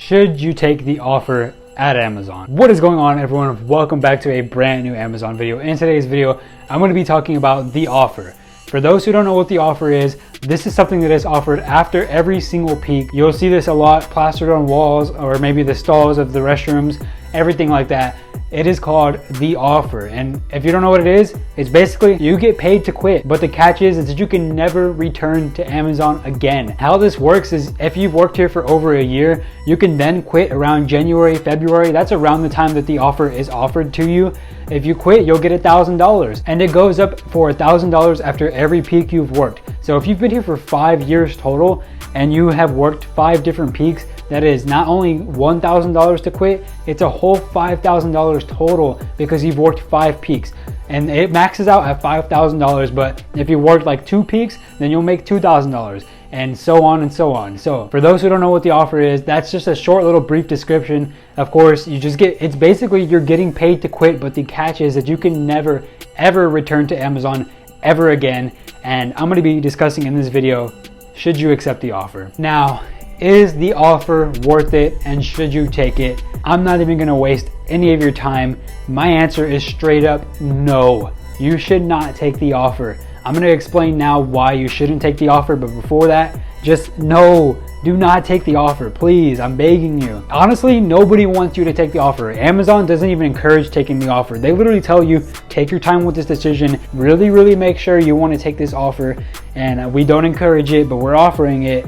Should you take the offer at Amazon? What is going on, everyone? Welcome back to a brand new Amazon video. In today's video, I'm going to be talking about the offer. For those who don't know what the offer is, this is something that is offered after every single peak. You'll see this a lot plastered on walls or maybe the stalls of the restrooms, everything like that. It is called the offer, and if you don't know what it is, it's basically you get paid to quit, but the catch is that you can never return to Amazon again. How this works is if you've worked here for over a year, you can then quit around January, February. That's around the time that the offer is offered to you. If you quit, you'll get $1,000, and it goes up for $1,000 after every peak you've worked. So if you've been here for 5 years total and you have worked 5 different peaks, that is not only $1,000 to quit, it's a whole $5,000 total because you've worked 5 peaks. And it maxes out at $5,000, but if you worked like 2 peaks, then you'll make $2,000, and so on and so on. So for those who don't know what the offer is, that's just a short little brief description. Of course, you just get, it's basically you're getting paid to quit, but the catch is that you can never ever return to Amazon ever again. And I'm going to be discussing in this video, should you accept the offer? Now, is the offer worth it, and should you take it? I'm not even gonna waste any of your time. My answer is straight up no. You should not take the offer. I'm gonna explain now why you shouldn't take the offer, but before that, just no, do not take the offer, please. I'm begging you. Honestly, nobody wants you to take the offer. Amazon doesn't even encourage taking the offer. They literally tell you, take your time with this decision. Really make sure you want to take this offer, and we don't encourage it, but we're offering it.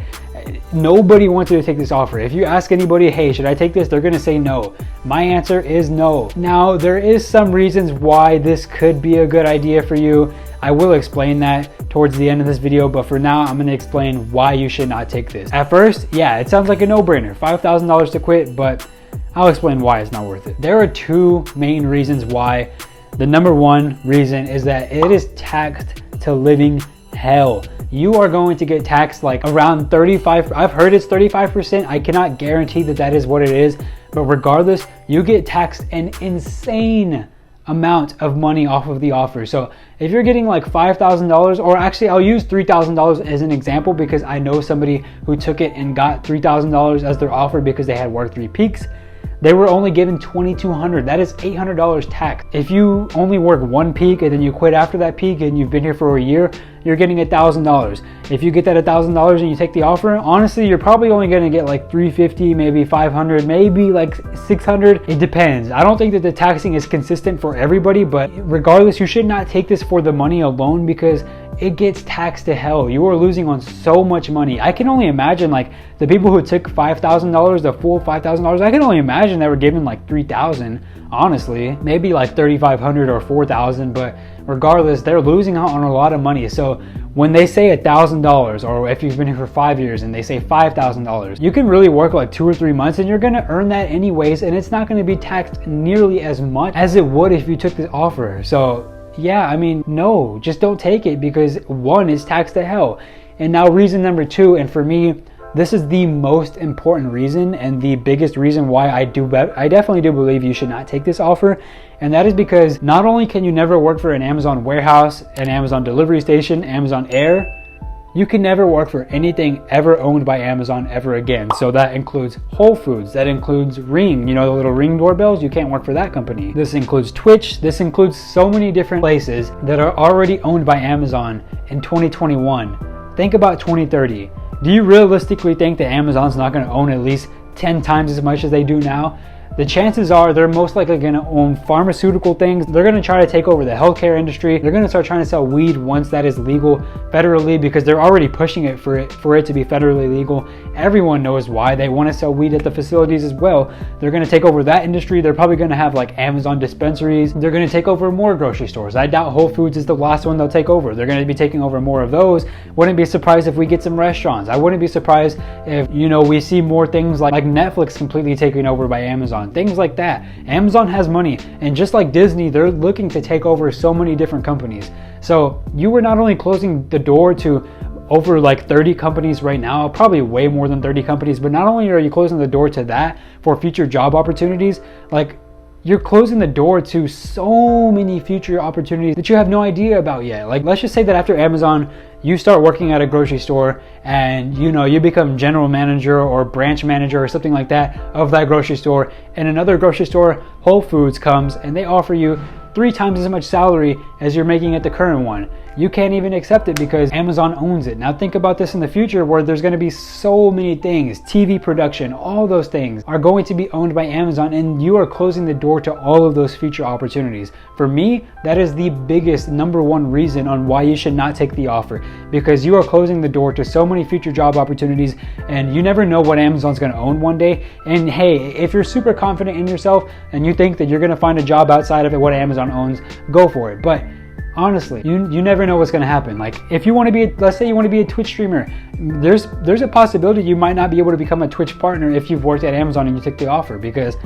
Nobody wants you to take this offer. If you ask anybody, hey, should I take this? They're gonna say no. My answer is no. Now, there is some reasons why this could be a good idea for you. I will explain that towards the end of this video, but for now, I'm gonna explain why you should not take this. At first, yeah, it sounds like a no-brainer, $5,000 to quit, but I'll explain why it's not worth it. There are 2 main reasons why. The number 1 reason is that it is taxed to living hell. You are going to get taxed like around 35. I've heard it's 35%. I cannot guarantee that that is what it is, but regardless, you get taxed an insane amount of money off of the offer. So if you're getting like $5,000, or actually I'll use $3,000 as an example because I know somebody who took it and got $3,000 as their offer because they had worked 3 peaks. They were only given $2,200. That is $800 tax. If you only work 1 peak and then you quit after that peak and you've been here for a year, you're getting $1,000. If you get that $1,000 and you take the offer, honestly, you're probably only gonna get like $350, maybe $500, maybe like $600. It depends. I don't think that the taxing is consistent for everybody, but regardless, you should not take this for the money alone because it gets taxed to hell. You are losing on so much money. I can only imagine like the people who took $5,000, the full $5,000, I can only imagine they were given like $3,000, honestly, maybe like $3,500 or $4,000, but regardless, they're losing out on a lot of money. So when they say $1,000, or if you've been here for 5 years and they say $5,000, you can really work like 2 or 3 months and you're gonna earn that anyways, and it's not gonna be taxed nearly as much as it would if you took this offer. So yeah, I mean, no, just don't take it because 1 is taxed to hell. And now reason number 2, and for me, this is the most important reason and the biggest reason why I definitely do believe you should not take this offer. And that is because not only can you never work for an Amazon warehouse, an Amazon delivery station, Amazon Air, you can never work for anything ever owned by Amazon ever again. So that includes Whole Foods, that includes Ring, you know, the little Ring doorbells, you can't work for that company. This includes Twitch, this includes so many different places that are already owned by Amazon in 2021. Think about 2030. Do you realistically think that Amazon's not gonna own at least 10 times as much as they do now? The chances are they're most likely going to own pharmaceutical things. They're going to try to take over the healthcare industry. They're going to start trying to sell weed once that is legal federally because they're already pushing it for it to be federally legal. Everyone knows why. They want to sell weed at the facilities as well. They're going to take over that industry. They're probably going to have like Amazon dispensaries. They're going to take over more grocery stores. I doubt Whole Foods is the last one they'll take over. They're going to be taking over more of those. Wouldn't be surprised if we get some restaurants. I wouldn't be surprised if, you know, we see more things like Netflix completely taken over by Amazon. Things like that. Amazon has money, and just like Disney, they're looking to take over so many different companies. So you were not only closing the door to over like 30 companies right now, probably way more than 30 companies, but not only are you closing the door to that for future job opportunities, like you're closing the door to so many future opportunities that you have no idea about yet. Like, let's just say that after Amazon you start working at a grocery store and you become general manager or branch manager or something like that of that grocery store, and another grocery store, Whole Foods, comes and they offer you 3 times as much salary as you're making at the current one. You can't even accept it because Amazon owns it. Now think about this in the future where there's going to be so many things, TV production, all those things are going to be owned by Amazon, and you are closing the door to all of those future opportunities. For me, that is the biggest #1 reason on why you should not take the offer, because you are closing the door to so many future job opportunities, and you never know what Amazon's going to own one day. And hey, if you're super confident in yourself and you think that you're going to find a job outside of it what Amazon owns, go for it. But honestly, you never know what's going to happen. Like if you want to be, let's say you want to be a Twitch streamer, there's a possibility you might not be able to become a Twitch partner if you've worked at Amazon and you took the offer, because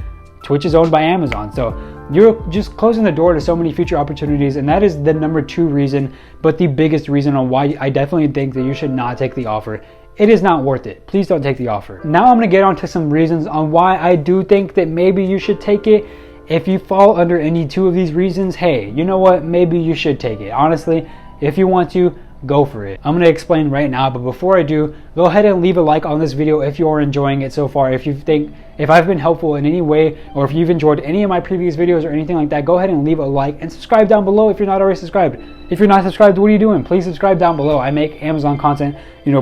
Twitch is owned by Amazon. So you're just closing the door to so many future opportunities, and that is the #2 reason, but the biggest reason on why I definitely think that you should not take the offer. It is not worth it. Please don't take the offer. Now I'm going to get on to some reasons on why I do think that maybe you should take it. If you fall under any 2 of these reasons, hey, you know what? Maybe you should take it. Honestly, if you want to, go for it. I'm going to explain right now, but before I do, go ahead and leave a like on this video if you are enjoying it so far. If I've been helpful in any way, or if you've enjoyed any of my previous videos or anything like that, go ahead and leave a like and subscribe down below if you're not already subscribed. If you're not subscribed, what are you doing? Please subscribe down below. I make Amazon content,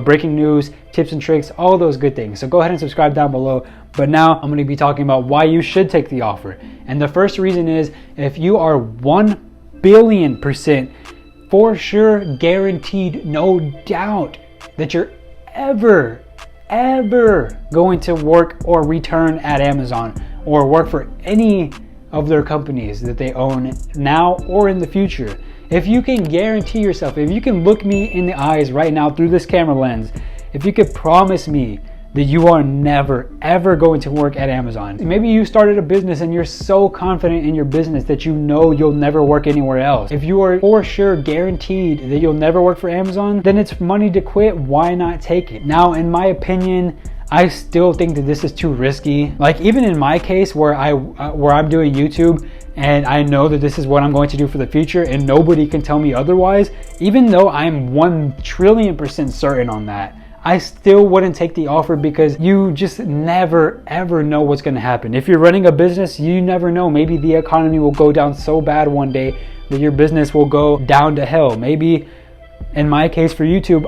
breaking news, tips and tricks, all those good things. So go ahead and subscribe down below. But now I'm going to be talking about why you should take the offer. And the first reason is, if you are 1,000,000,000% for sure, guaranteed, no doubt that you're ever going to work or return at Amazon or work for any of their companies that they own now or in the future. If you can guarantee yourself, if you can look me in the eyes right now through this camera lens, if you could promise me that you are never ever going to work at Amazon. Maybe you started a business and you're so confident in your business that you'll never work anywhere else. If you are for sure guaranteed that you'll never work for Amazon, then it's money to quit. Why not take it? Now, in my opinion, I still think that this is too risky. Like even in my case where I'm doing YouTube and I know that this is what I'm going to do for the future and nobody can tell me otherwise, even though I'm 1,000,000,000% certain on that, I still wouldn't take the offer, because you just never ever know what's going to happen. If you're running a business, you never know. Maybe the economy will go down so bad one day that your business will go down to hell. Maybe in my case for YouTube,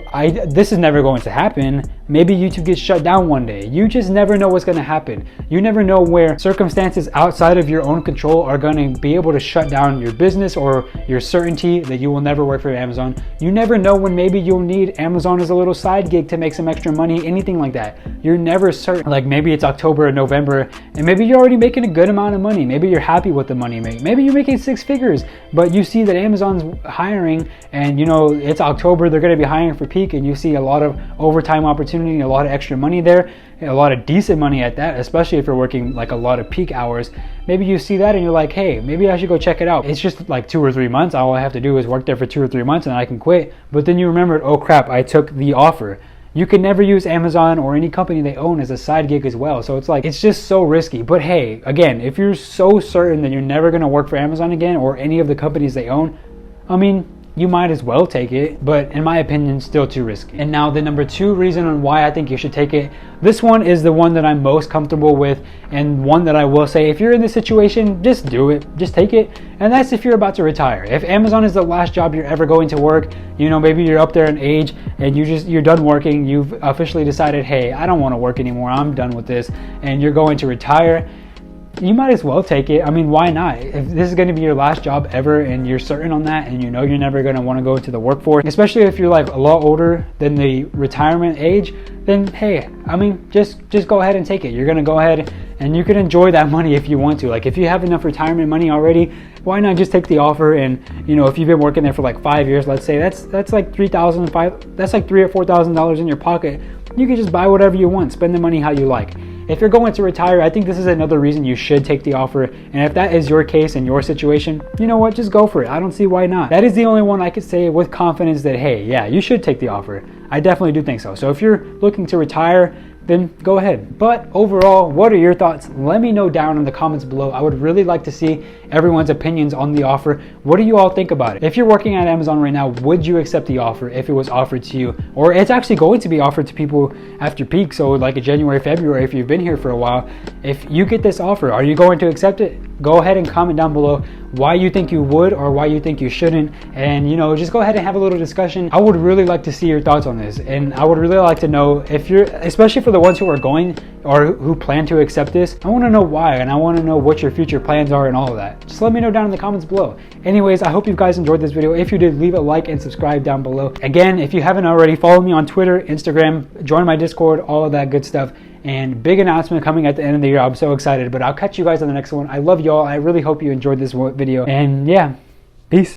this is never going to happen. Maybe YouTube gets shut down one day. You just never know what's going to happen. You never know where circumstances outside of your own control are going to be able to shut down your business or your certainty that you will never work for Amazon. You never know when maybe you'll need Amazon as a little side gig to make some extra money, anything like that. You're never certain. Like maybe it's October or November and maybe you're already making a good amount of money. Maybe you're happy with the money you make. Maybe you're making 6 figures, but you see that Amazon's hiring and it's October, they're going to be hiring for peak, and you see a lot of overtime opportunity, a lot of extra money there, a lot of decent money at that, especially if you're working like a lot of peak hours. Maybe you see that and you're like, hey, maybe I should go check it out. It's just like 2 or 3 months. All I have to do is work there for 2 or 3 months and I can quit. But then you remembered, oh crap, I took the offer. You can never use Amazon or any company they own as a side gig as well. So it's just so risky. But hey, again, if you're so certain that you're never going to work for Amazon again or any of the companies they own, I mean, you might as well take it, but in my opinion, still too risky. And now the #2 reason on why I think you should take it, this one is the one that I'm most comfortable with, and one that I will say, if you're in this situation, just do it, just take it. And that's if you're about to retire. If Amazon is the last job you're ever going to work, maybe you're up there in age and you're done working, you've officially decided, hey, I don't want to work anymore, I'm done with this, and you're going to retire, you might as well take it. I mean, why not? If this is going to be your last job ever and you're certain on that and you're never going to want to go into the workforce, especially if you're like a lot older than the retirement age, then hey, I mean, just go ahead and take it. You're going to go ahead and you can enjoy that money if you want to. Like if you have enough retirement money already, why not just take the offer? And if you've been working there for like 5 years, let's say, that's like $3,000, that's like $3,000 or $4,000 in your pocket. You can just buy whatever you want, spend the money how you like. If you're going to retire, I think this is another reason you should take the offer. And if that is your case and your situation, you know what, just go for it. I don't see why not. That is the only one I could say with confidence that, hey, yeah, you should take the offer. I definitely do think so. So if you're looking to retire, then go ahead. But overall, what are your thoughts? Let me know down in the comments below. I would really like to see everyone's opinions on the offer. What do you all think about it? If you're working at Amazon right now, would you accept the offer if it was offered to you? Or it's actually going to be offered to people after peak, so like in January, February, if you've been here for a while. If you get this offer, are you going to accept it? Go ahead and comment down below why you think you would or why you think you shouldn't, and just go ahead and have a little discussion. I would really like to see your thoughts on this, and I would really like to know if you're, especially for the ones who are going or who plan to accept this, I want to know why, and I want to know what your future plans are and all of that. Just let me know down in the comments below. Anyways, I hope you guys enjoyed this video. If you did, leave a like and subscribe down below. Again, if you haven't already, follow me on Twitter, Instagram, join my Discord, all of that good stuff. And big announcement coming at the end of the year. I'm so excited, but I'll catch you guys on the next one. I love y'all. I really hope you enjoyed this video. And yeah, peace.